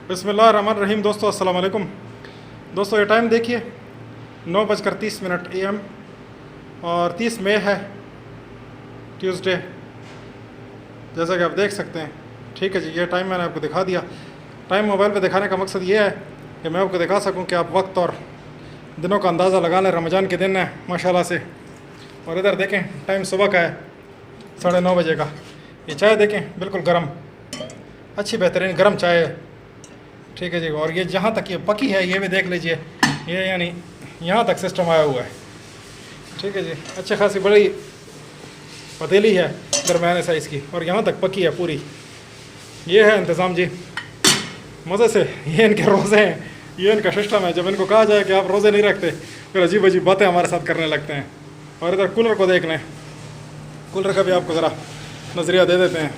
बिस्मिल्लाहिर्रहमानिर्रहीम। दोस्तों अस्सलाम वालेकुम। दोस्तों ये टाइम देखिए 9:30 AM और 30 मई है, ट्यूसडे, जैसा कि आप देख सकते हैं। ठीक है जी, ये टाइम मैंने आपको दिखा दिया। टाइम मोबाइल पे दिखाने का मकसद ये है कि मैं आपको दिखा सकूं कि आप वक्त और दिनों का अंदाज़ा लगा लें। रमज़ान के दिन है माशाल्लाह से। और इधर देखें टाइम सुबह का है 9:30 बजे का। ये चाय देखें बिल्कुल गर्म, अच्छी बेहतरीन गर्म चाय है। ठीक है जी। और ये जहाँ तक ये पकी है ये भी देख लीजिए, ये यानी यहाँ तक सिस्टम आया हुआ है। ठीक है जी, अच्छी खासी बड़ी पतीली है दरमियाने साइज़ की और यहाँ तक पकी है पूरी। ये है इंतज़ाम जी, मज़े से। ये इनके रोज़े हैं, ये इनका सिस्टम है। जब इनको कहा जाए कि आप रोज़े नहीं रखते फिर अजीब अजीब बातें हमारे साथ करने लगते हैं। और इधर कूलर को देख लें, कूलर का भी आपको ज़रा नज़रिया दे देते हैं।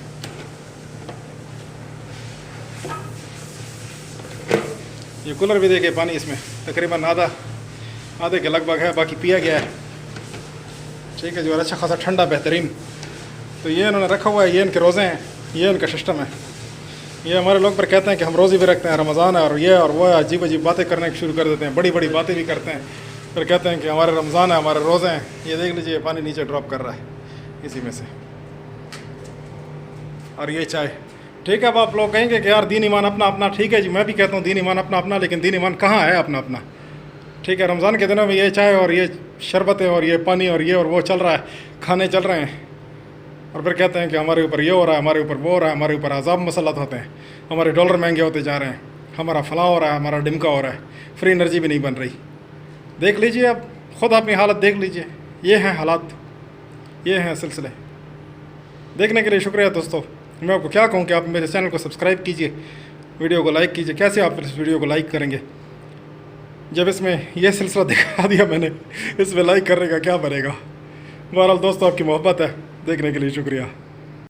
ये कूलर भी देखिए, पानी इसमें तकरीबन आधे के लगभग है, बाकी पिया गया है। ठीक है जी। और अच्छा खासा ठंडा बेहतरीन। तो ये इन्होंने रखा हुआ है, ये इनके रोज़े हैं, ये इनका सिस्टम है। ये हमारे लोग पर कहते हैं कि हम रोज़े भी रखते हैं, रमज़ान है और ये और वो अजीब अजीब बातें करने शुरू कर देते हैं, बड़ी बड़ी बातें भी करते हैं। फिर कहते हैं कि हमारे रमज़ान है, हमारे रोज़े हैं। ये देख लीजिए पानी नीचे ड्रॉप कर रहा है इसी में से। और ये चाय। ठीक है। अब आप लोग कहेंगे कि यार दीन ईमान अपना अपना। ठीक है जी, मैं भी कहता हूँ दीन ईमान अपना अपना, लेकिन दीन ईमान कहाँ है अपना अपना। ठीक है। रमज़ान के दिनों में ये चाय और ये शरबतें और ये पानी और ये और वो चल रहा है, खाने चल रहे हैं। और फिर कहते हैं कि हमारे ऊपर ये हो रहा है, हमारे ऊपर वो हो रहा है, हमारे ऊपर अज़ाब मसल्लत होते हैं, हमारे डॉलर महंगे होते जा रहे हैं, हमारा फलां हो रहा है, हमारा डिमका हो रहा है, फ्री एनर्जी भी नहीं बन रही। देख लीजिए, अब ख़ुद अपनी हालत देख लीजिए। ये हैं हालात, ये हैं सिलसिले। देखने के लिए शुक्रिया दोस्तों। मैं आपको क्या कहूँ कि आप मेरे चैनल को सब्सक्राइब कीजिए, वीडियो को लाइक कीजिए। कैसे आप इस वीडियो को लाइक करेंगे जब इसमें यह सिलसिला दिखा दिया मैंने, इसमें लाइक करने का क्या बनेगा। बहरहाल दोस्तों, आपकी मोहब्बत है। देखने के लिए शुक्रिया।